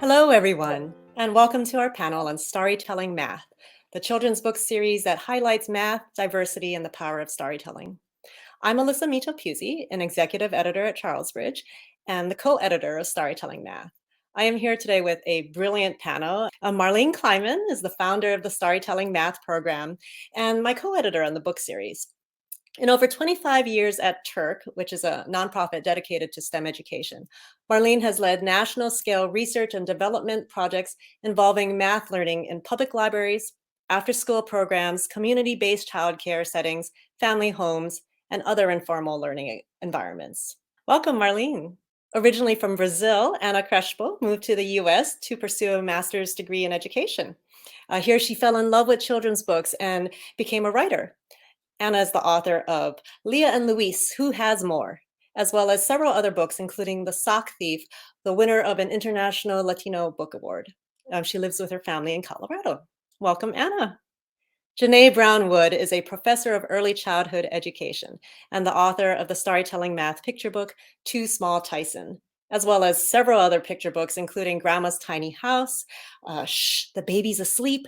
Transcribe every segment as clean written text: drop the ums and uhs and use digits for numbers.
Hello, everyone, and welcome to our panel on Storytelling Math, the children's book series that highlights math, diversity, and the power of storytelling. I'm Alyssa Mito Pusey, an executive editor at Charlesbridge and the co-editor of Storytelling Math. I am here today with a brilliant panel. Marlene Kliman is the founder of the Storytelling Math program and my co-editor on the book series. In over 25 years at TERC, which is a nonprofit dedicated to STEM education, Marlene has led national scale research and development projects involving math learning in public libraries, after school programs, community-based childcare settings, family homes, and other informal learning environments. Welcome, Marlene. Originally from Brazil, Ana Crespo moved to the US to pursue a master's degree in education. Here she fell in love with children's books and became a writer. Ana is the author of Leah and Luis, Who Has More, as well as several other books, including The Sock Thief, the winner of an International Latino Book Award. She lives with her family in Colorado. Welcome, Ana. JaNay Brown-Wood is a professor of early childhood education and the author of the storytelling math picture book, Too Small Tyson, as well as several other picture books, including Grandma's Tiny House, Shh, the Baby's Asleep,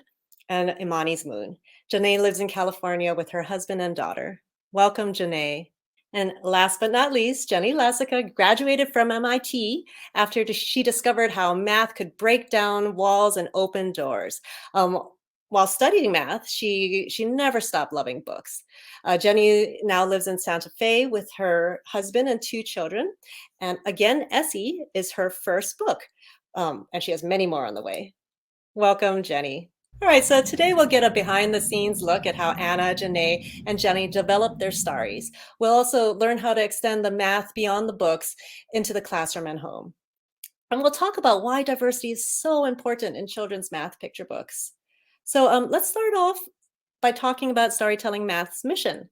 and Imani's Moon. JaNay lives in California with her husband and daughter. Welcome, JaNay. And last but not least, Jenny Lacika graduated from MIT after she discovered how math could break down walls and open doors. While studying math, she never stopped loving books. Jenny now lives in Santa Fe with her husband and 2 children. And again, Essie is her first book, and she has many more on the way. Welcome, Jenny. All right, so today we'll get a behind-the-scenes look at how Ana, JaNay, and Jenny developed their stories. We'll also learn how to extend the math beyond the books into the classroom and home. And we'll talk about why diversity is so important in children's math picture books. So let's start off by talking about Storytelling Math's mission.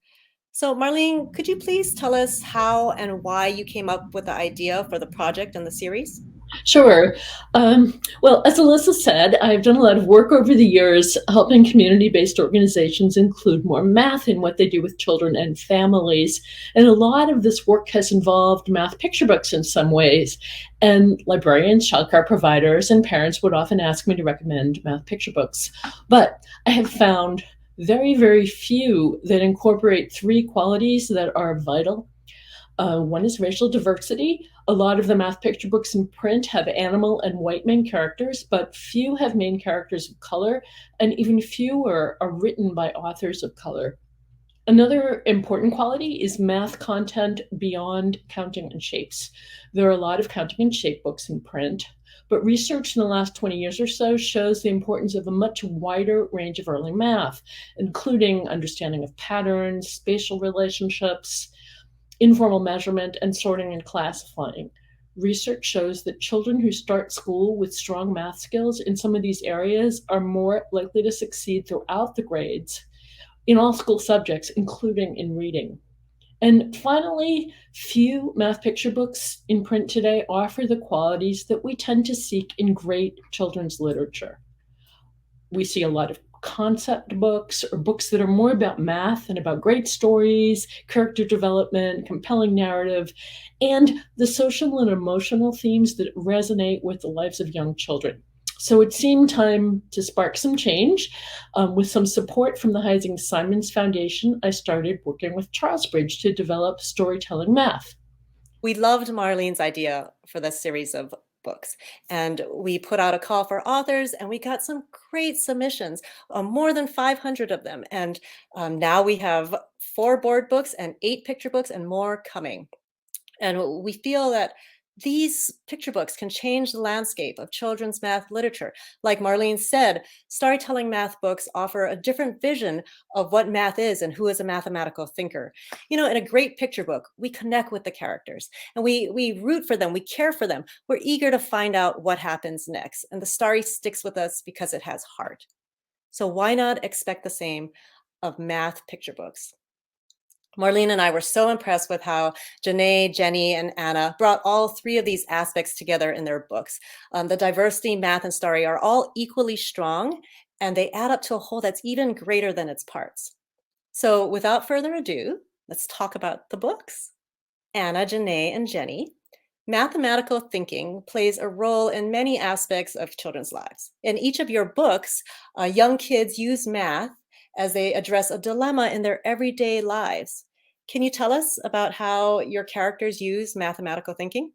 So Marlene, could you please tell us how and why you came up with the idea for the project and the series? Sure. Well, as Alyssa said, I've done a lot of work over the years helping community-based organizations include more math in what they do with children and families. And a lot of this work has involved math picture books in some ways. And librarians, childcare providers, and parents would often ask me to recommend math picture books. But I have found very, very few that incorporate 3 qualities that are vital. One is racial diversity. A lot of the math picture books in print have animal and white main characters, but few have main characters of color, and even fewer are written by authors of color. Another important quality is math content beyond counting and shapes. There are a lot of counting and shape books in print, but research in the last 20 years or so shows the importance of a much wider range of early math, including understanding of patterns, spatial relationships, informal measurement, and sorting and classifying. Research shows that children who start school with strong math skills in some of these areas are more likely to succeed throughout the grades in all school subjects, including in reading. And finally, few math picture books in print today offer the qualities that we tend to seek in great children's literature. We see a lot of concept books or books that are more about math and about great stories, character development, compelling narrative, and the social and emotional themes that resonate with the lives of young children. So it seemed time to spark some change. With some support from the Heising Simons Foundation, I started working with Charlesbridge to develop storytelling math. We loved Marlene's idea for this series of books, and we put out a call for authors, and we got some great submissions, more than 500 of them. And now we have 4 board books and 8 picture books and more coming. And we feel that these picture books can change the landscape of children's math literature. Like Marlene said, storytelling math books offer a different vision of what math is and who is a mathematical thinker. You know, in a great picture book, we connect with the characters and we root for them, we care for them. We're eager to find out what happens next. And the story sticks with us because it has heart. So why not expect the same of math picture books? Marlene and I were so impressed with how JaNay, Jenny, and Ana brought all 3 of these aspects together in their books. The diversity, math, and story are all equally strong, and they add up to a whole that's even greater than its parts. So without further ado, let's talk about the books. Ana, JaNay, and Jenny Mathematical thinking plays a role in many aspects of children's lives. In each of your books, young kids use math as they address a dilemma in their everyday lives. Can you tell us about how your characters use mathematical thinking?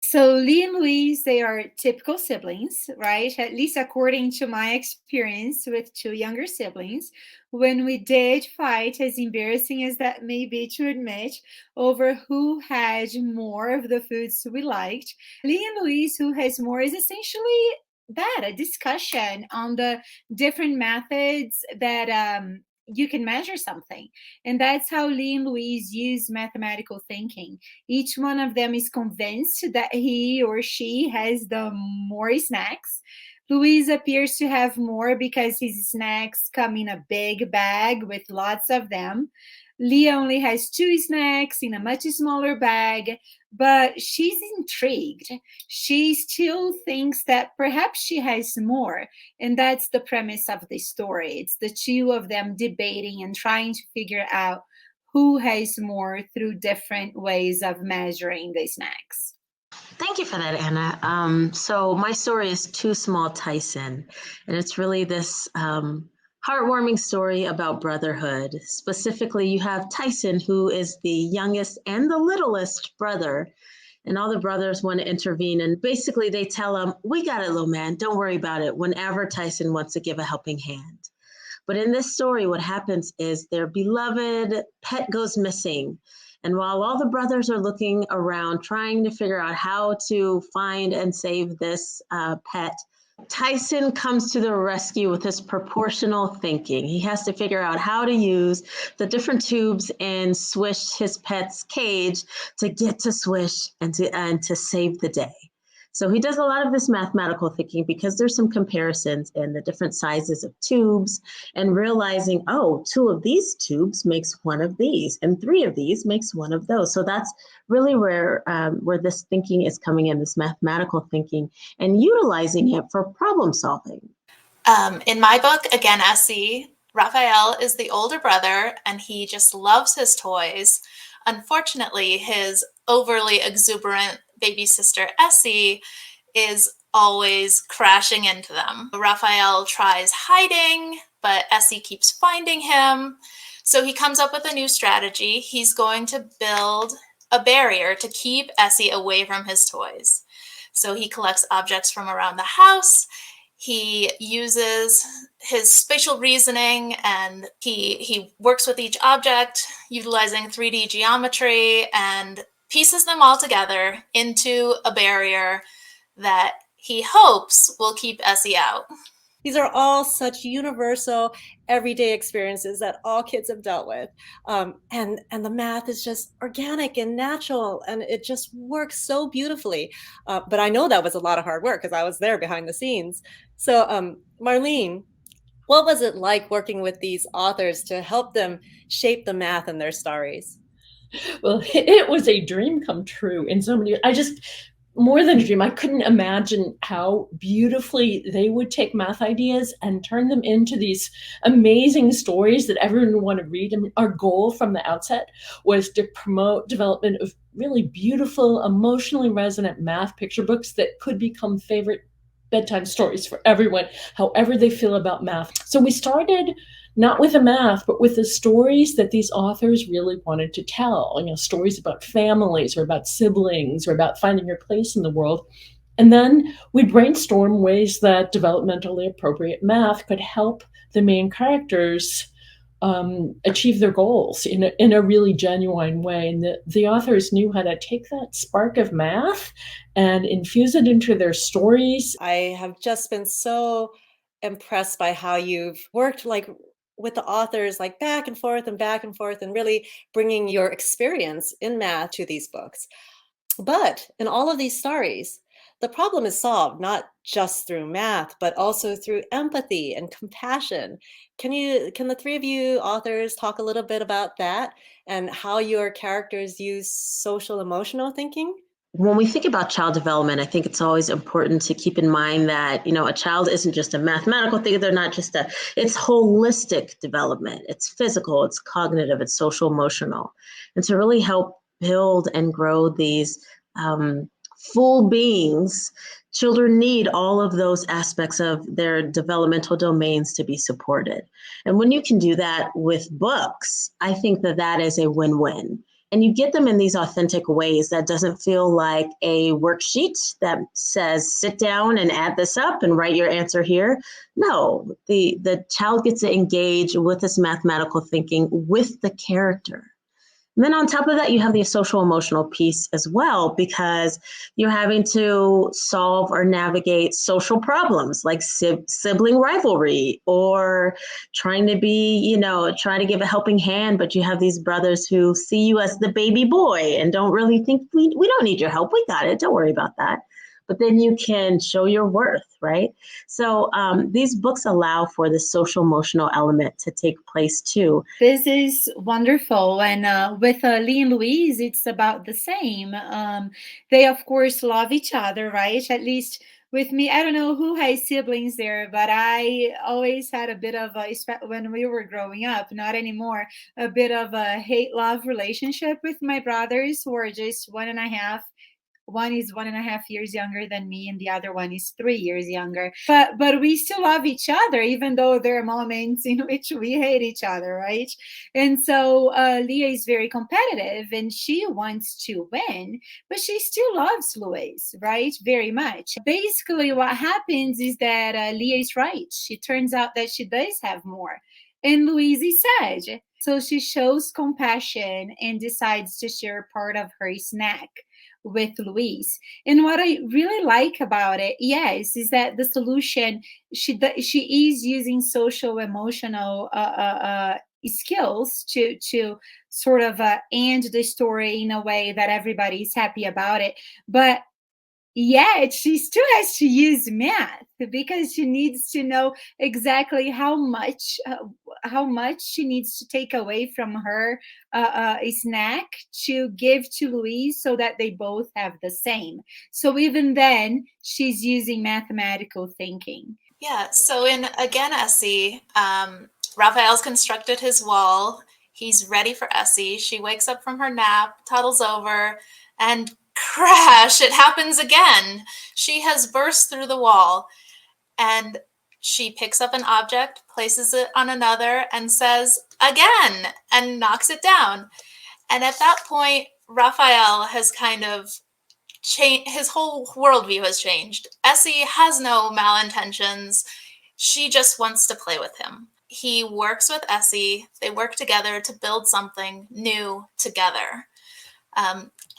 So Lee and Louise, they are typical siblings, right? At least according to my experience with two younger siblings. When we did fight, as embarrassing as that may be to admit, over who had more of the foods we liked, Lee and Louise, who has more, is essentially that a discussion on the different methods that you can measure something. And that's how Lee and Louise use mathematical thinking. Each one of them is convinced that he or she has the more snacks. Louise appears to have more because his snacks come in a big bag with lots of them. Lee only has two snacks in a much smaller bag, but she's intrigued. She still thinks that perhaps she has more. And that's the premise of the story. It's the two of them debating and trying to figure out who has more through different ways of measuring the snacks. Thank you for that, Anna. So my story is Too Small Tyson, and it's really this heartwarming story about brotherhood. Specifically, you have Tyson, who is the youngest and the littlest brother, and all the brothers want to intervene. And basically, they tell him, "We got it, little man. Don't worry about it," whenever Tyson wants to give a helping hand. But in this story, what happens is their beloved pet goes missing. And while all the brothers are looking around trying to figure out how to find and save this pet, Tyson comes to the rescue with his proportional thinking. He has to figure out how to use the different tubes in Swish, his pet's cage, to get to Swish and to save the day. So he does a lot of this mathematical thinking because there's some comparisons in the different sizes of tubes and realizing, oh, two of these tubes makes one of these and three of these makes one of those. So that's really where this thinking is coming in, this mathematical thinking, and utilizing it for problem solving. In my book, again, Essie, Raphael is the older brother and he just loves his toys. Unfortunately, his overly exuberant baby sister Essie is always crashing into them. Raphael tries hiding, but Essie keeps finding him. So he comes up with a new strategy. He's going to build a barrier to keep Essie away from his toys. So he collects objects from around the house. He uses his spatial reasoning and he works with each object utilizing 3D geometry and pieces them all together into a barrier that he hopes will keep Essie out. These are all such universal, everyday experiences that all kids have dealt with. And the math is just organic and natural, and it just works so beautifully. But I know that was a lot of hard work because I was there behind the scenes. So Marlene, what was it like working with these authors to help them shape the math in their stories? Well, it was a dream come true in so many. More than a dream, I couldn't imagine how beautifully they would take math ideas and turn them into these amazing stories that everyone would want to read. I mean, our goal from the outset was to promote development of really beautiful, emotionally resonant math picture books that could become favorite bedtime stories for everyone, however they feel about math. So we started not with the math, but with the stories that these authors really wanted to tell, stories about families or about siblings or about finding your place in the world. And then we brainstorm ways that developmentally appropriate math could help the main characters achieve their goals in a really genuine way. And the authors knew how to take that spark of math and infuse it into their stories. I have just been so impressed by how you've worked with the authors back and forth and really bringing your experience in math to these books. But in all of these stories, the problem is solved not just through math, but also through empathy and compassion. Can the three of you authors talk a little bit about that and how your characters use social emotional thinking? When we think about child development, I think it's always important to keep in mind that, a child isn't just a mathematical thing. They're not just it's holistic development. It's physical, it's cognitive, it's social emotional. And to really help build and grow these full beings, children need all of those aspects of their developmental domains to be supported. And when you can do that with books, I think that that is a win-win. And you get them in these authentic ways that doesn't feel like a worksheet that says, sit down and add this up and write your answer here. No, the child gets to engage with this mathematical thinking with the character. And then on top of that, you have the social emotional piece as well, because you're having to solve or navigate social problems like sibling rivalry, or trying to be, trying to give a helping hand, but you have these brothers who see you as the baby boy and don't really think, we don't need your help. We got it. Don't worry about that. But then you can show your worth, right? So these books allow for the social emotional element to take place too. This is wonderful. And with Lee and Louise, it's about the same. They, of course, love each other, right? At least with me, I don't know who has siblings there, but I always had a bit of when we were growing up, not anymore, a bit of a hate-love relationship with my brothers, who are just 1.5. One is 1.5 years younger than me, and the other one is 3 years younger. But we still love each other, even though there are moments in which we hate each other, right? And so Leah is very competitive, and she wants to win, but she still loves Louise, right? Very much. Basically, what happens is that Leah is right. It turns out that she does have more, and Louise is sad. So she shows compassion and decides to share part of her snack with Louise. And what I really like about it, yes, is that the solution, she is using social emotional skills to sort of end the story in a way that everybody is happy about it. But yet she still has to use math, because she needs to know exactly how much she needs to take away from her snack to give to Louise, so that they both have the same. So even then, she's using mathematical thinking. Yeah, so in Again, Essie, Raphael's constructed his wall. He's ready for Essie. She wakes up from her nap, toddles over, and crash, it happens again. She has burst through the wall, and she picks up an object, places it on another, and says, again, and knocks it down. And at that point, Raphael has kind of changed, his whole worldview has changed. Essie has no malintentions. She just wants to play with him. He works with Essie. They work together to build something new together.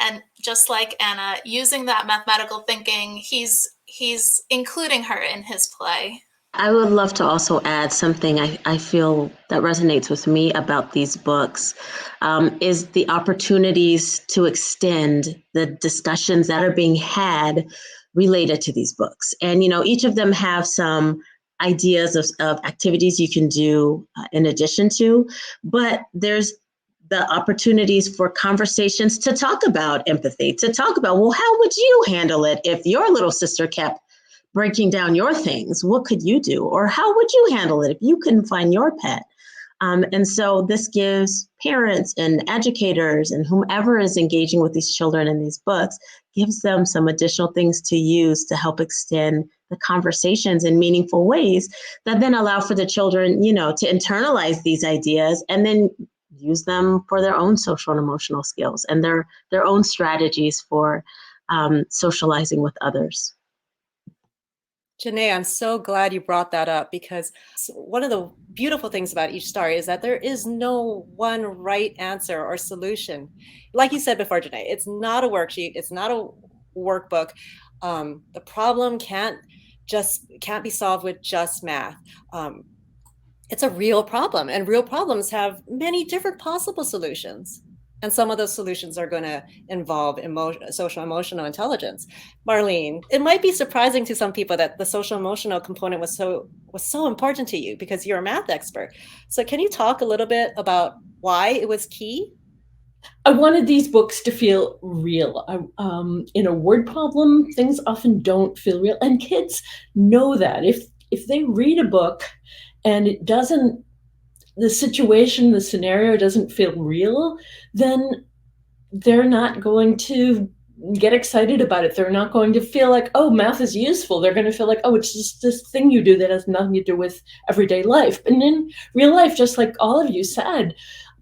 And just like Anna, using that mathematical thinking, he's including her in his play. I would love to also add something I feel that resonates with me about these books, is the opportunities to extend the discussions that are being had related to these books. And, each of them have some ideas of activities you can do in addition to, but there's the opportunities for conversations to talk about empathy, to talk about, well, how would you handle it if your little sister kept breaking down your things? What could you do? Or how would you handle it if you couldn't find your pet? And so this gives parents and educators and whomever is engaging with these children in these books, gives them some additional things to use to help extend the conversations in meaningful ways that then allow for the children, to internalize these ideas and then use them for their own social and emotional skills and their own strategies for socializing with others. Janae, I'm so glad you brought that up, because one of the beautiful things about each story is that there is no one right answer or solution. Like you said before, Janae, it's not a worksheet. It's not a workbook. The problem can't be solved with just math. It's a real problem, and real problems have many different possible solutions. And some of those solutions are going to involve social emotional intelligence. Marlene, it might be surprising to some people that the social emotional component was so important to you, because you're a math expert. So can you talk a little bit about why it was key? I wanted these books to feel real. In a word problem, things often don't feel real, and kids know that. If they read a book and the situation, the scenario doesn't feel real, then they're not going to get excited about it. They're not going to feel like, oh, math is useful. They're going to feel like, oh, it's just this thing you do that has nothing to do with everyday life. And in real life, just like all of you said,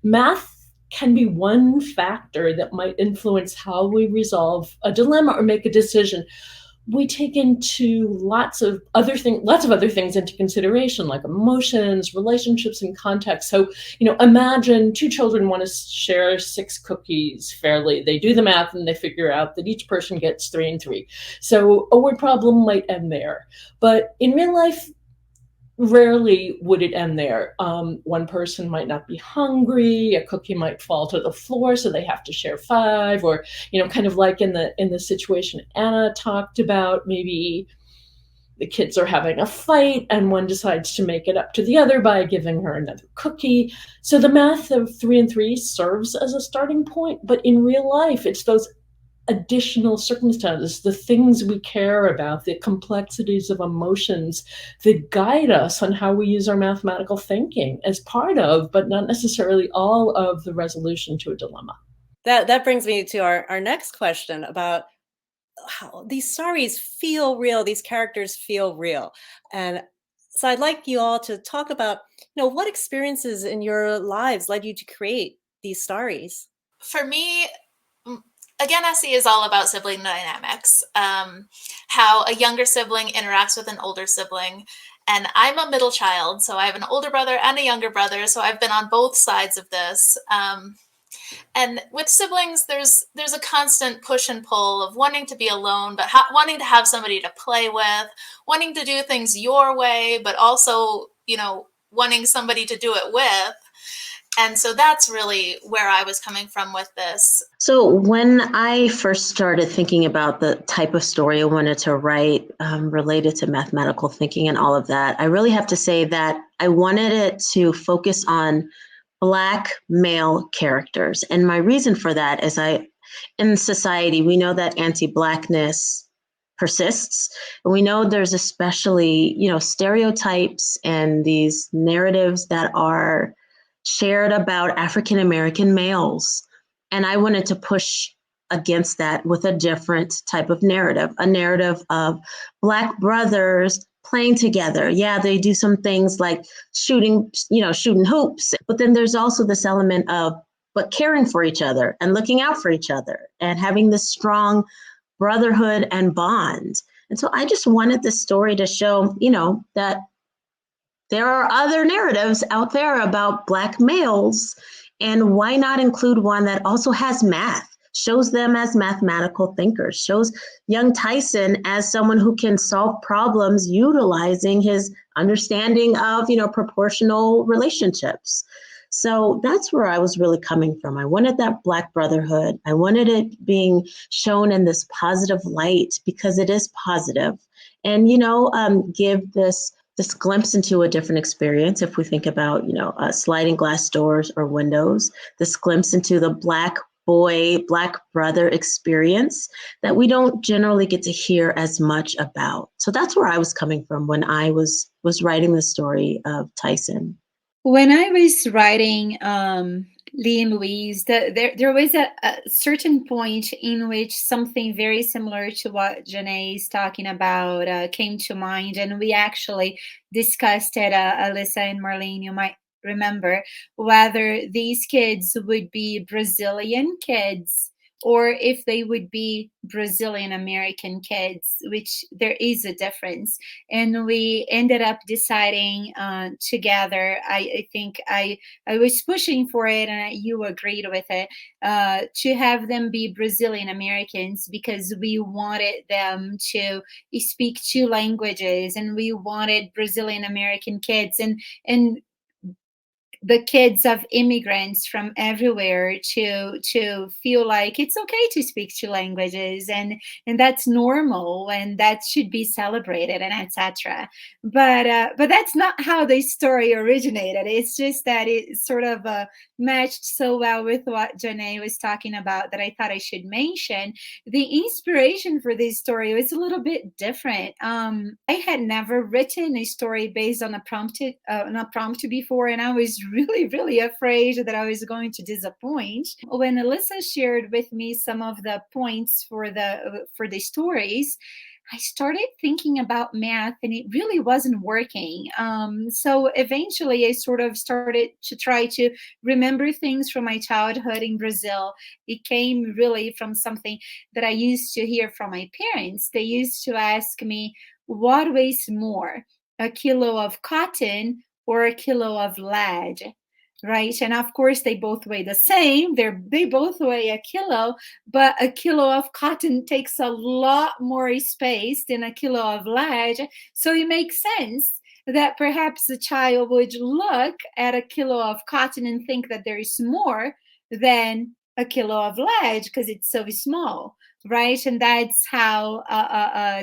math can be one factor that might influence how we resolve a dilemma or make a decision. We take into lots of other things into consideration, like emotions, relationships, and context. So, imagine two children want to share 6 cookies fairly. They do the math and they figure out that each person gets 3 and 3. So a word problem might end there. But in real life, rarely would it end there. One person might not be hungry, a cookie might fall to the floor, so they have to share 5, or, kind of like in the situation Ana talked about, maybe the kids are having a fight and one decides to make it up to the other by giving her another cookie. So the math of 3 and 3 serves as a starting point, but in real life, it's those additional circumstances, the things we care about, the complexities of emotions that guide us on how we use our mathematical thinking as part of, but not necessarily all of, the resolution to a dilemma. That brings me to our next question about how these stories feel real, these characters feel real. And so I'd like you all to talk about, what experiences in your lives led you to create these stories? For me, again, SE is all about sibling dynamics, how a younger sibling interacts with an older sibling. And I'm a middle child, so I have an older brother and a younger brother, so I've been on both sides of this. And with siblings, there's a constant push and pull of wanting to be alone, but wanting to have somebody to play with, wanting to do things your way, but also, wanting somebody to do it with. And so that's really where I was coming from with this. So when I first started thinking about the type of story I wanted to write related to mathematical thinking and all of that, I really have to say that I wanted it to focus on Black male characters. And my reason for that is in society, we know that anti-Blackness persists. And we know there's especially, stereotypes and these narratives that are shared about African-American males. And I wanted to push against that with a different type of narrative, a narrative of Black brothers playing together. Yeah, they do some things like shooting hoops, but then there's also this element of, but caring for each other and looking out for each other and having this strong brotherhood and bond. And so I just wanted this story to show, that there are other narratives out there about Black males, and why not include one that also has math, shows them as mathematical thinkers, shows young Tyson as someone who can solve problems utilizing his understanding of, proportional relationships. So that's where I was really coming from. I wanted that Black brotherhood. I wanted it being shown in this positive light because it is positive, and, give this glimpse into a different experience. If we think about, sliding glass doors or windows, this glimpse into the Black boy, Black brother experience that we don't generally get to hear as much about. So that's where I was coming from when I was writing the story of Tyson. When I was writing Lee and Louise, there was a certain point in which something very similar to what Janae is talking about came to mind. And we actually discussed it, Alyssa and Marlene, you might remember, whether these kids would be Brazilian kids or if they would be Brazilian American kids, which there is a difference. And we ended up deciding together, I think I was pushing for it and you agreed with it, to have them be Brazilian Americans because we wanted them to speak 2 languages and we wanted Brazilian American kids and the kids of immigrants from everywhere to feel like it's okay to speak 2 languages and that's normal and that should be celebrated and etc. But that's not how the story originated. It's just that it sort of matched so well with what Janae was talking about that I thought I should mention. The inspiration for this story was a little bit different. I had never written a story based on a prompt before, and I was really, really afraid that I was going to disappoint. When Alyssa shared with me some of the points for the stories, I started thinking about math, and it really wasn't working. So eventually I sort of started to try to remember things from my childhood in Brazil. It came really from something that I used to hear from my parents. They used to ask me, what weighs more, a kilo of cotton or a kilo of lead? Right. And of course, they both weigh the same. They both weigh a kilo, but a kilo of cotton takes a lot more space than a kilo of lead. So it makes sense that perhaps the child would look at a kilo of cotton and think that there is more than a kilo of lead because it's so small. Right. And that's how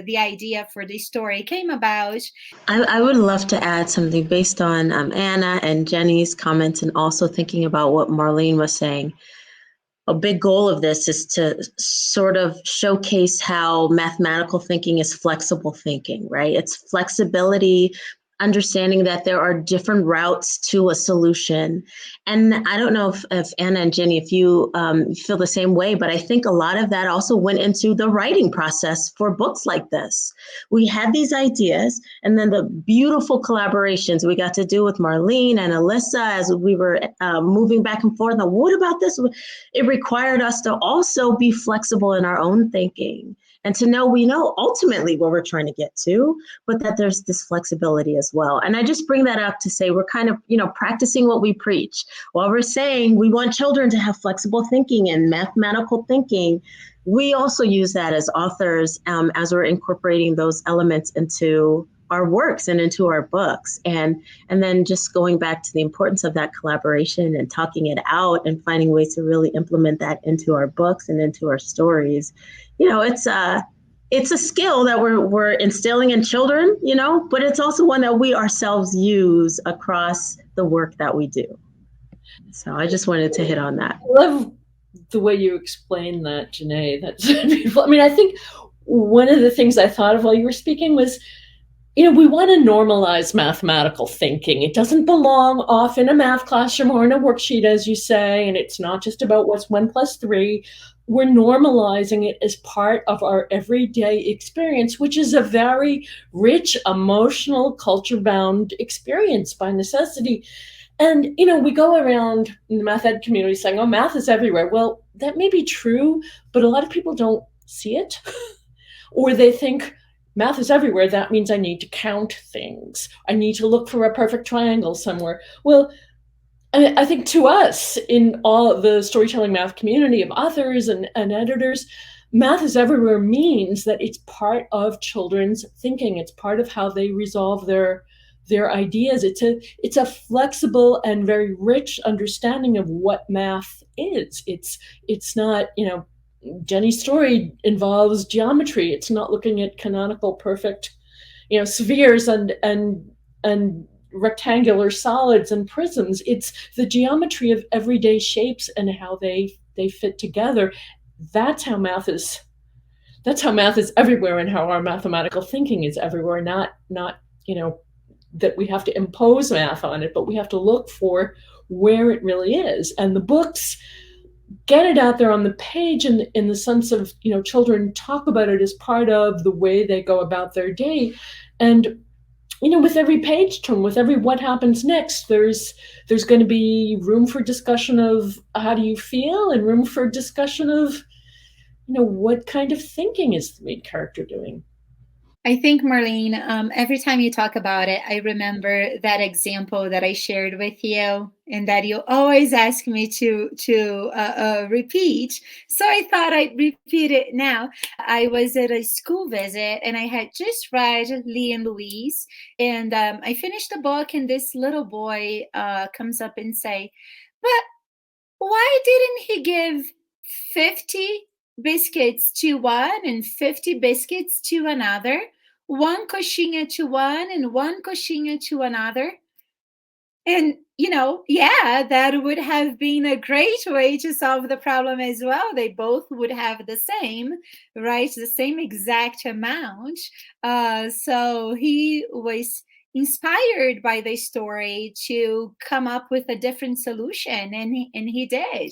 the idea for this story came about. I would love to add something based on Anna and Jenny's comments, and also thinking about what Marlene was saying. A big goal of this is to sort of showcase how mathematical thinking is flexible thinking, right? It's flexibility, understanding that there are different routes to a solution. And I don't know if Anna and Jenny, if you feel the same way, but I think a lot of that also went into the writing process for books like this. We had these ideas, and then the beautiful collaborations we got to do with Marlene and Alyssa as we were moving back and forth. Now, what about this? It required us to also be flexible in our own thinking, and to know we know ultimately where we're trying to get to, but that there's this flexibility as well. And I just bring that up to say we're kind of, practicing what we preach. While we're saying we want children to have flexible thinking and mathematical thinking, we also use that as authors as we're incorporating those elements into our works and into our books. And then just going back to the importance of that collaboration and talking it out and finding ways to really implement that into our books and into our stories. It's a skill that we're instilling in children, but it's also one that we ourselves use across the work that we do. So I just wanted to hit on that. I love the way you explain that, Janae. That's beautiful. I mean, I think one of the things I thought of while you were speaking was, we want to normalize mathematical thinking. It doesn't belong off in a math classroom or in a worksheet, as you say, and it's not just about what's 1 + 3. We're normalizing it as part of our everyday experience, which is a very rich, emotional, culture-bound experience by necessity. And, we go around in the math ed community saying, oh, math is everywhere. Well, that may be true, but a lot of people don't see it. Or they think math is everywhere. That means I need to count things. I need to look for a perfect triangle somewhere. Well, I think to us, in all the storytelling math community of authors and editors, math is everywhere means that it's part of children's thinking. It's part of how they resolve their ideas. It's a flexible and very rich understanding of what math is. It's not, Jenny's story involves geometry. It's not looking at canonical perfect, spheres and rectangular solids and prisms. It's the geometry of everyday shapes and how they fit together. That's how math is everywhere, and how our mathematical thinking is everywhere. Not that we have to impose math on it, but we have to look for where it really is. And the books get it out there on the page in the sense of, children talk about it as part of the way they go about their day. And, with every page turn, with every what happens next, there's going to be room for discussion of how do you feel, and room for discussion of, what kind of thinking is the main character doing. I think, Marlene, every time you talk about it, I remember that example that I shared with you, and that you always ask me to repeat. So I thought I'd repeat it now. I was at a school visit, and I had just read Lee and Louise, and I finished the book, and this little boy comes up and say, "But why didn't he give 50 biscuits to one and 50 biscuits to another? One coxinha to one and one coxinha to another?" And yeah, that would have been a great way to solve the problem as well. They both would have the same, right? The same exact amount. So he was inspired by the story to come up with a different solution, and he did.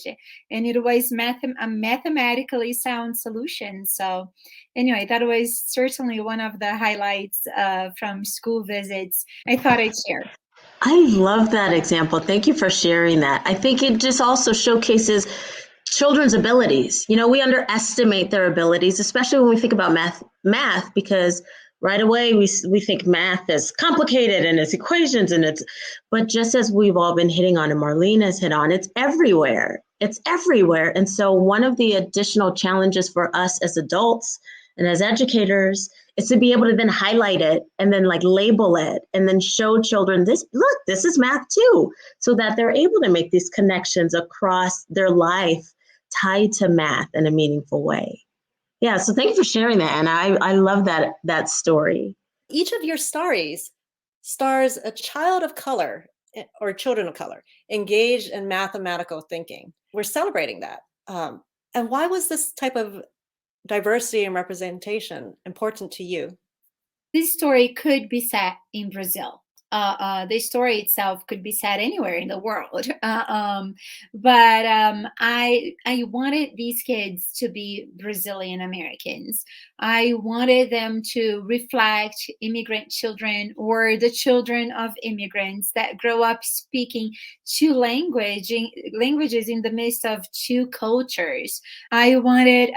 And it was a mathematically sound solution. So anyway, that was certainly one of the highlights from school visits I thought I'd share. I love that example. Thank you for sharing that. I think it just also showcases children's abilities. We underestimate their abilities, especially when we think about math, because right away we think math is complicated and it's equations but just as we've all been hitting on and Marlene has hit on, it's everywhere. It's everywhere. And so one of the additional challenges for us as adults and as educators is to be able to then highlight it and then label it and then show children this is math too, so that they're able to make these connections across their life tied to math in a meaningful way. Yeah, so thank you for sharing that, and I love that story. Each of your stories stars a child of color or children of color engaged in mathematical thinking. We're celebrating that. And why was this type of diversity and representation important to you? This story could be set in Brazil. The story itself could be set anywhere in the world. But I wanted these kids to be Brazilian Americans. I wanted them to reflect immigrant children or the children of immigrants that grow up speaking two languages in the midst of two cultures. I wanted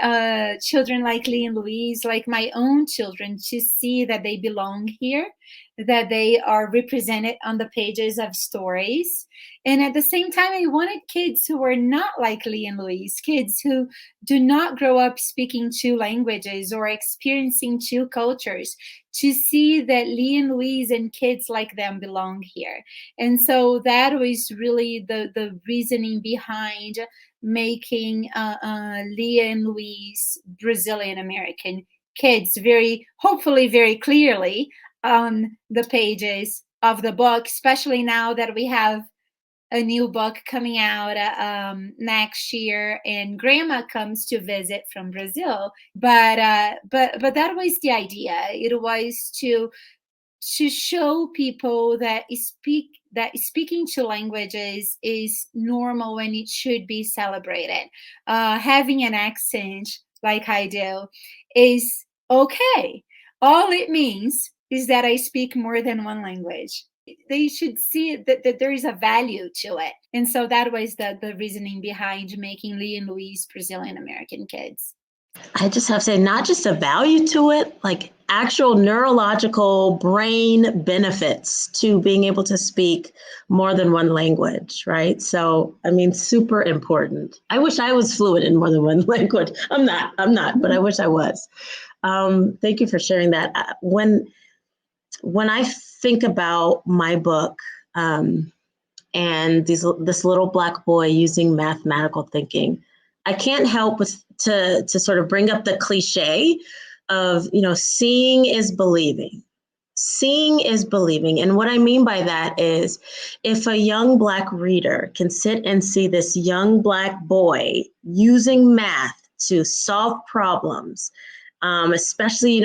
children like Lee and Louise, like my own children, to see that they belong here, that they are represented on the pages of stories. And at the same time, I wanted kids who were not like Lee and Louise, kids who do not grow up speaking two languages or experiencing two cultures, to see that Lee and Louise and kids like them belong here. And so that was really the reasoning behind making Lee and Louise Brazilian American kids, hopefully very clearly on the pages of the book, especially now that we have a new book coming out next year, and Grandma comes to visit from Brazil. But that was the idea. It was to show people that speaking two languages is normal and it should be celebrated. Having an accent like I do is okay. All it means is that I speak more than one language. They should see that there is a value to it. And so that was the reasoning behind making Lee and Louise Brazilian American kids. I just have to say, not just a value to it, actual neurological brain benefits to being able to speak more than one language, right? So, super important. I wish I was fluent in more than one language. I'm not, but I wish I was. Thank you for sharing that. When I think about my book and this little Black boy using mathematical thinking, I can't help but to sort of bring up the cliche of, seeing is believing. Seeing is believing. And what I mean by that is, if a young Black reader can sit and see this young Black boy using math to solve problems, especially,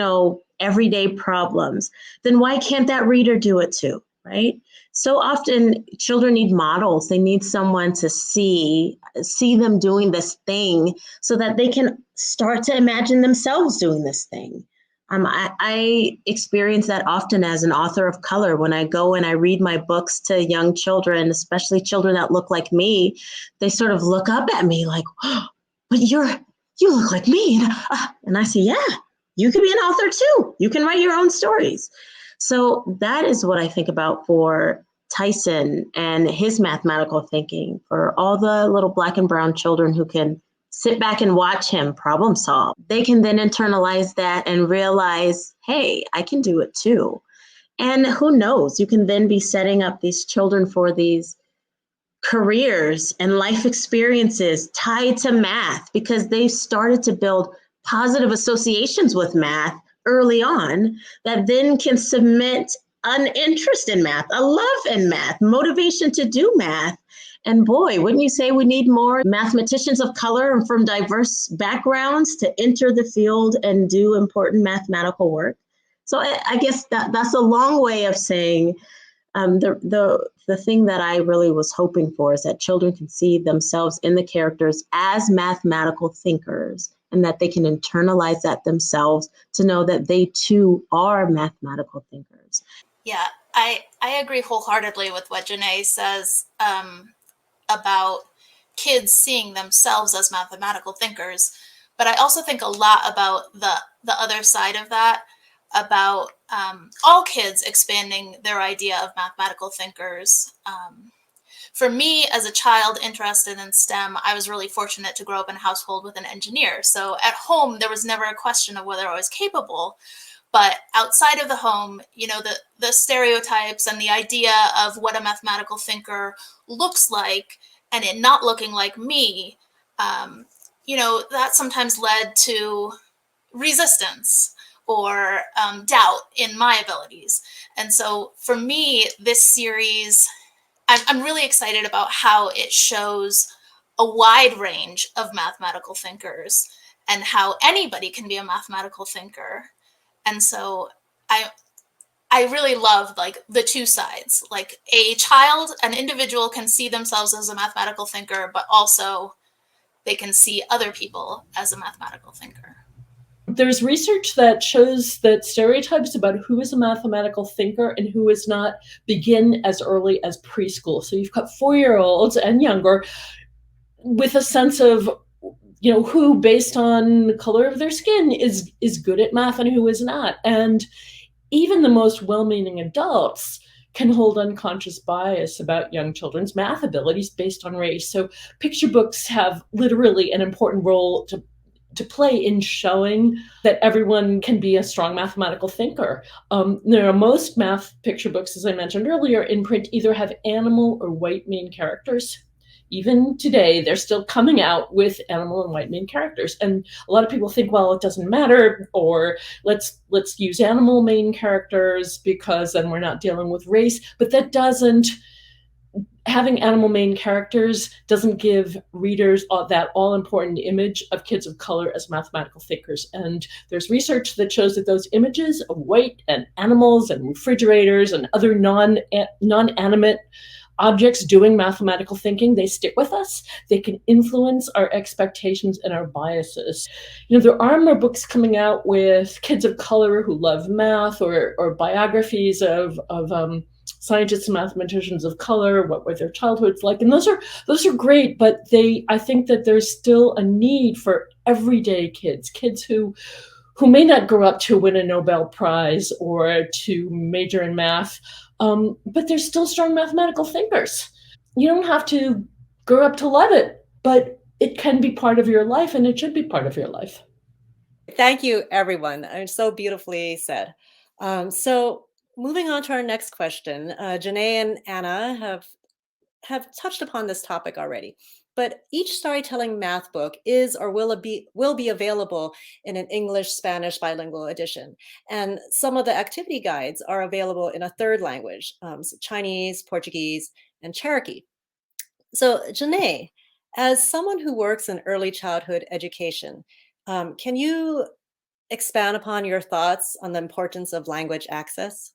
everyday problems, then why can't that reader do it too, right? So often children need models. They need someone to see them doing this thing so that they can start to imagine themselves doing this thing. I experience that often as an author of color when I go and I read my books to young children, especially children that look like me. They sort of look up at me like, oh, but you look like me. And I say, yeah, you could be an author too. You can write your own stories. So that is what I think about for Tyson and his mathematical thinking, for all the little Black and brown children who can sit back and watch him problem solve. They can then internalize that and realize, hey, I can do it too. And who knows, you can then be setting up these children for these careers and life experiences tied to math because they started to build positive associations with math early on that then can cement an interest in math, a love in math, motivation to do math. And boy, wouldn't you say we need more mathematicians of color and from diverse backgrounds to enter the field and do important mathematical work? So I guess that's a long way of saying the thing that I really was hoping for is that children can see themselves in the characters as mathematical thinkers, and that they can internalize that themselves to know that they too are mathematical thinkers. Yeah, I agree wholeheartedly with what Janae says about kids seeing themselves as mathematical thinkers. But I also think a lot about the other side of that, about all kids expanding their idea of mathematical thinkers. For me, as a child interested in STEM, I was really fortunate to grow up in a household with an engineer. So at home, there was never a question of whether I was capable. But outside of the home, you know, the stereotypes and the idea of what a mathematical thinker looks like and it not looking like me, you know, that sometimes led to resistance or doubt in my abilities. And so for me, this series, I'm really excited about how it shows a wide range of mathematical thinkers and how anybody can be a mathematical thinker. And so I really love like the two sides, like a child, an individual can see themselves as a mathematical thinker, but also they can see other people as a mathematical thinker. There's research that shows that stereotypes about who is a mathematical thinker and who is not begin as early as preschool. So you've got 4-year-olds and younger with a sense of, you know, who based on the color of their skin is good at math and who is not. And even the most well-meaning adults can hold unconscious bias about young children's math abilities based on race. So picture books have literally an important role to play in showing that everyone can be a strong mathematical thinker. Most math picture books, as I mentioned earlier, in print either have animal or white main characters. Even today, they're still coming out with animal and white main characters. And a lot of people think, well, it doesn't matter, or let's use animal main characters because then we're not dealing with race. But that doesn't, having animal main characters doesn't give readers that all-important image of kids of color as mathematical thinkers. And there's research that shows that those images of white and animals and refrigerators and other non-animate objects doing mathematical thinking, they stick with us. They can influence our expectations and our biases. You know, there are more books coming out with kids of color who love math, or biographies of scientists and mathematicians of color, what were their childhoods like, and those are great. But I think that there's still a need for everyday kids who may not grow up to win a Nobel Prize or to major in math, but they're still strong mathematical thinkers. You don't have to grow up to love it, but it can be part of your life, and it should be part of your life. Thank you, everyone. So beautifully said. So moving on to our next question, Janae and Ana have touched upon this topic already, but each storytelling math book is or will be available in an English, Spanish bilingual edition. And some of the activity guides are available in a third language, so Chinese, Portuguese, and Cherokee. So Janae, as someone who works in early childhood education, can you expand upon your thoughts on the importance of language access?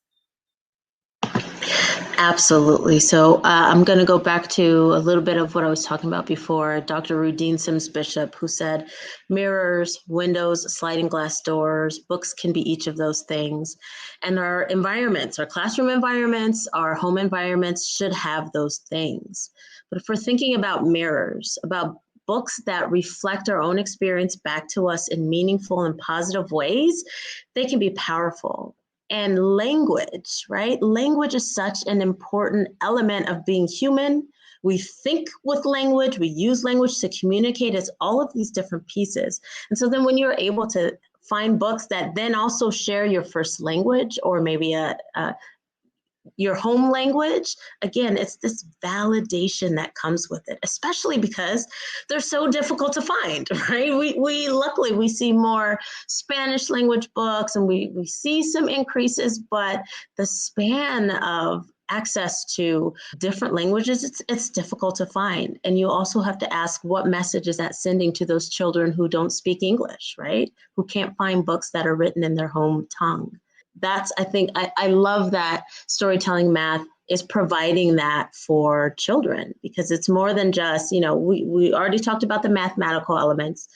Absolutely. So I'm going to go back to a little bit of what I was talking about before. Dr. Rudine Sims Bishop, who said mirrors, windows, sliding glass doors, books can be each of those things. And our environments, our classroom environments, our home environments should have those things. But if we're thinking about mirrors, about books that reflect our own experience back to us in meaningful and positive ways, they can be powerful. And language, right? Language is such an important element of being human. We think with language, we use language to communicate. It's all of these different pieces. And so then when you're able to find books that then also share your first language, or maybe your home language, again, it's this validation that comes with it, especially because they're so difficult to find, right? We luckily, we see more Spanish language books and we see some increases, but the span of access to different languages, it's difficult to find. And you also have to ask, what message is that sending to those children who don't speak English, right? Who can't find books that are written in their home tongue. That's, I think, I love that Storytelling Math is providing that for children, because it's more than just, we already talked about the mathematical elements.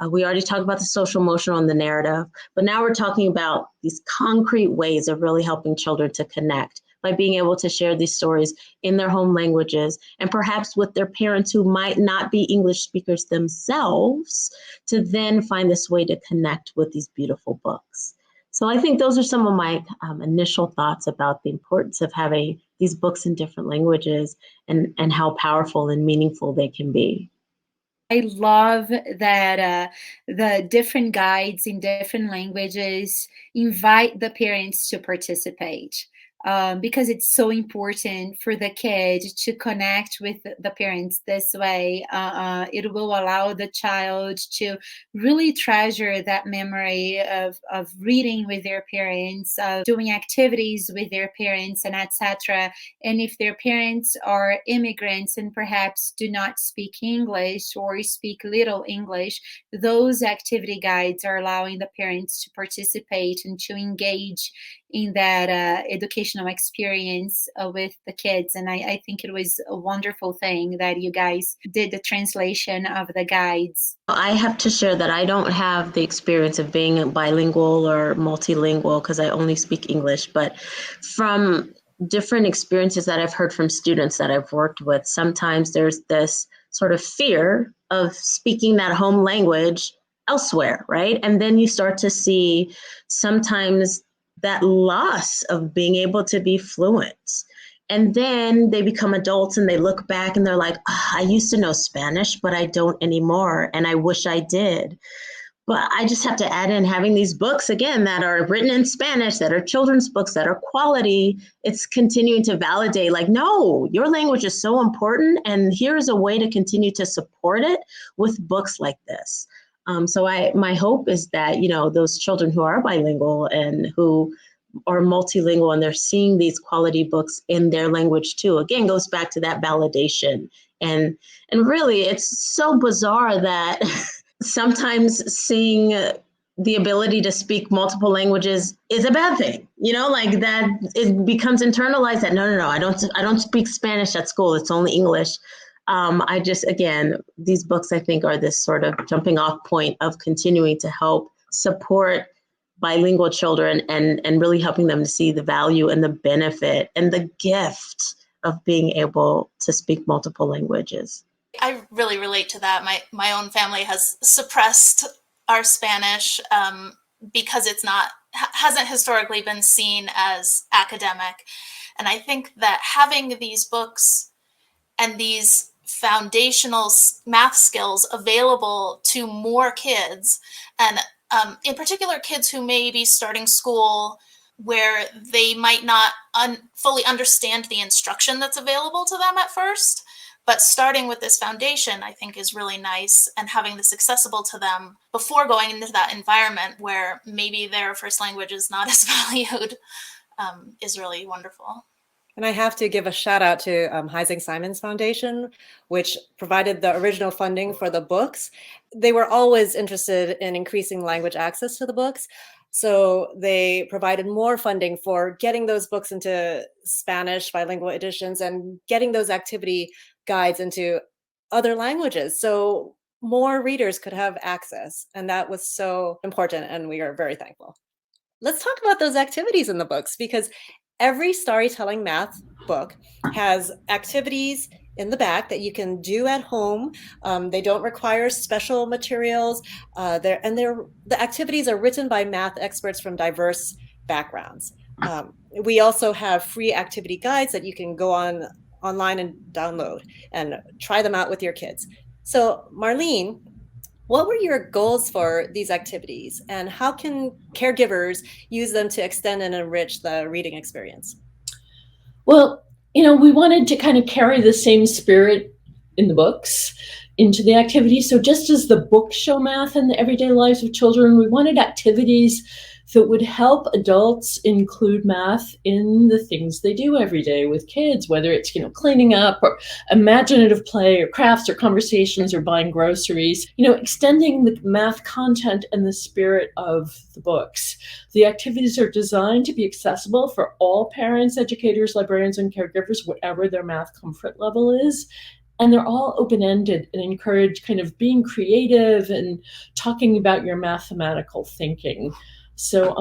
We already talked about the social, emotional, and the narrative, but now we're talking about these concrete ways of really helping children to connect by being able to share these stories in their home languages and perhaps with their parents who might not be English speakers themselves, to then find this way to connect with these beautiful books. So I think those are some of my initial thoughts about the importance of having these books in different languages and how powerful and meaningful they can be. I love that the different guides in different languages invite the parents to participate. Because it's so important for the kid to connect with the parents this way. It will allow the child to really treasure that memory of reading with their parents, of doing activities with their parents, and etc. And if their parents are immigrants and perhaps do not speak English or speak little English, those activity guides are allowing the parents to participate and to engage in that educational experience with the kids. And I think it was a wonderful thing that you guys did the translation of the guides. I have to share that I don't have the experience of being bilingual or multilingual because I only speak English, but from different experiences that I've heard from students that I've worked with, sometimes there's this sort of fear of speaking that home language elsewhere, right? And then you start to see sometimes that loss of being able to be fluent. And then they become adults and they look back and they're like, I used to know Spanish, but I don't anymore. And I wish I did. But I just have to add in having these books, again, that are written in Spanish, that are children's books, that are quality. It's continuing to validate, like, no, your language is so important. And here's a way to continue to support it with books like this. So my hope is that, those children who are bilingual and who are multilingual and they're seeing these quality books in their language too, again, goes back to that validation. And really, it's so bizarre that sometimes seeing the ability to speak multiple languages is a bad thing, like that it becomes internalized that no, I don't speak Spanish at school. It's only English. Again, these books, I think, are this sort of jumping off point of continuing to help support bilingual children and really helping them to see the value and the benefit and the gift of being able to speak multiple languages. I really relate to that. My own family has suppressed our Spanish because hasn't historically been seen as academic. And I think that having these books and these foundational math skills available to more kids, and in particular kids who may be starting school where they might not fully understand the instruction that's available to them at first, but starting with this foundation, I think, is really nice, and having this accessible to them before going into that environment where maybe their first language is not as valued is really wonderful. And I have to give a shout out to Heising Simons Foundation, which provided the original funding for the books. They were always interested in increasing language access to the books. So they provided more funding for getting those books into Spanish bilingual editions and getting those activity guides into other languages. So more readers could have access. And that was so important. And we are very thankful. Let's talk about those activities in the books, because every storytelling math book has activities in the back that you can do at home. They don't require special materials. The activities are written by math experts from diverse backgrounds. We also have free activity guides that you can go online and download and try them out with your kids. So Marlene, what were your goals for these activities, and how can caregivers use them to extend and enrich the reading experience? Well, we wanted to kind of carry the same spirit in the books into the activities. So just as the books show math in the everyday lives of children, we wanted activities that would help adults include math in the things they do every day with kids, whether it's, cleaning up or imaginative play or crafts or conversations or buying groceries, extending the math content and the spirit of the books. The activities are designed to be accessible for all parents, educators, librarians, and caregivers, whatever their math comfort level is. And they're all open-ended and encourage kind of being creative and talking about your mathematical thinking. So,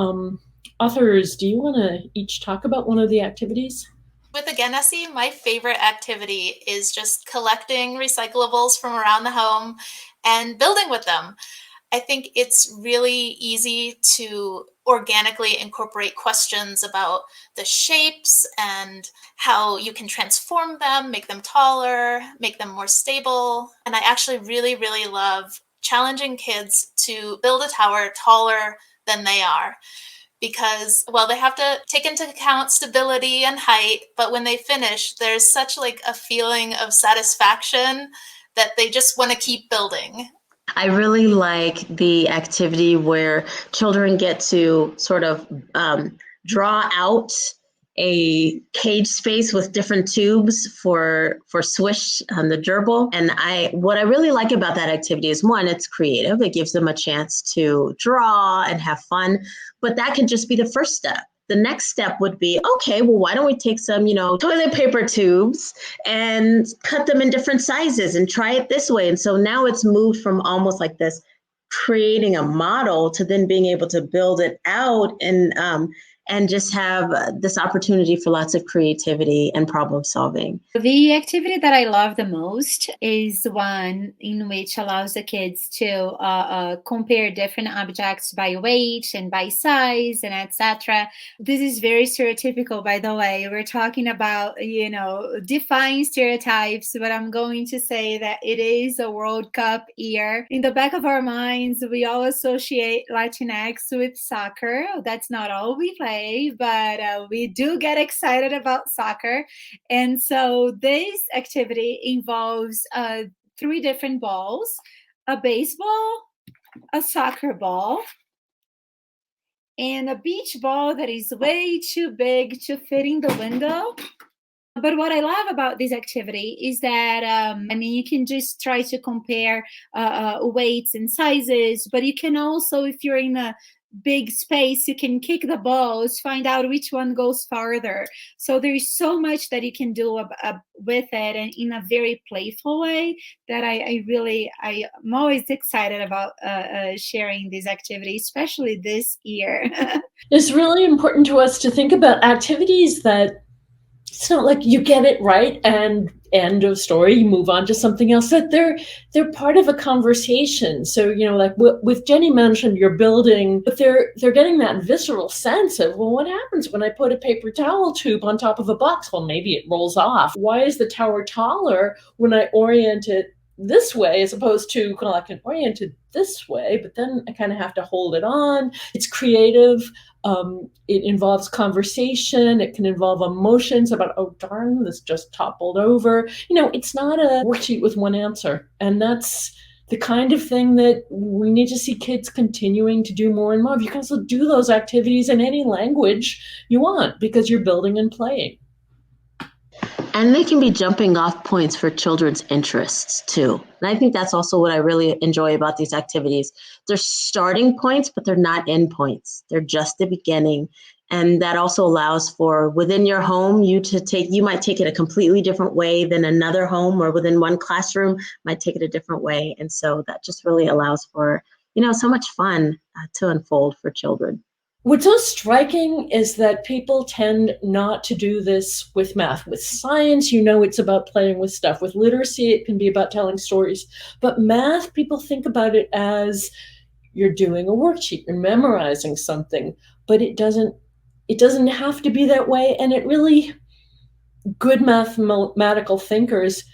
authors, do you want to each talk about one of the activities? With Again Essie, my favorite activity is just collecting recyclables from around the home and building with them. I think it's really easy to organically incorporate questions about the shapes and how you can transform them, make them taller, make them more stable. And I actually really, really love challenging kids to build a tower taller than they are. Because, well, they have to take into account stability and height, but when they finish, there's such like a feeling of satisfaction that they just want to keep building. I really like the activity where children get to sort of draw out a cage space with different tubes for swish on the gerbil. And what I really like about that activity is, one, it's creative. It gives them a chance to draw and have fun, but that can just be the first step. The next step would be, okay, well, why don't we take some, toilet paper tubes and cut them in different sizes and try it this way. And so now it's moved from almost like this creating a model to then being able to build it out and just have this opportunity for lots of creativity and problem solving. The activity that I love the most is one in which allows the kids to compare different objects by weight and by size and etc. This is very stereotypical, by the way. We're talking about, defying stereotypes, but I'm going to say that it is a World Cup year. In the back of our minds, we all associate Latinx with soccer. That's not all we play. But we do get excited about soccer. And so this activity involves 3 different balls: a baseball, a soccer ball, and a beach ball that is way too big to fit in the window. But what I love about this activity is that, you can just try to compare weights and sizes, but you can also, if you're in a big space, you can kick the balls, find out which one goes farther. So there is so much that you can do with it, and in a very playful way that I'm always excited about sharing this activity, especially this year. It's really important to us to think about activities that it's not like you get it right and end of story, you move on to something else, that they're part of a conversation. So, like with Jenny mentioned, you're building, but they're getting that visceral sense of, well, what happens when I put a paper towel tube on top of a box? Well, maybe it rolls off. Why is the tower taller when I orient it this way as opposed to kind of like an oriented this way, but then I kind of have to hold it on. It's creative. It involves conversation. It can involve emotions about, oh, darn, this just toppled over. It's not a worksheet with one answer. And that's the kind of thing that we need to see kids continuing to do more and more. You can also do those activities in any language you want because you're building and playing. And they can be jumping off points for children's interests too. And I think that's also what I really enjoy about these activities. They're starting points, but they're not end points. They're just the beginning. And that also allows for within your home, you might take it a completely different way than another home, or within one classroom might take it a different way. And so that just really allows for, so much fun to unfold for children. What's so striking is that people tend not to do this with math. With science, it's about playing with stuff. With literacy, it can be about telling stories. But math, people think about it as you're doing a worksheet, you're memorizing something. But it doesn't have to be that way. And good mathematical thinkers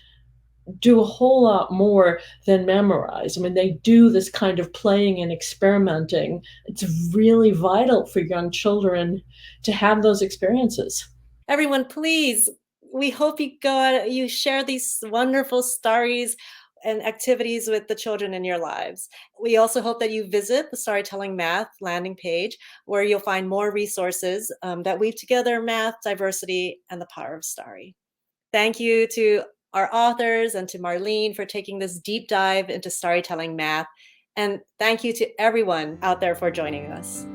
do a whole lot more than memorize. I mean, they do this kind of playing and experimenting. It's really vital for young children to have those experiences. Everyone, please, we hope you share these wonderful stories and activities with the children in your lives. We also hope that you visit the Storytelling Math landing page, where you'll find more resources that weave together math, diversity, and the power of story. Thank you to our authors and to Marlene for taking this deep dive into storytelling math. And thank you to everyone out there for joining us.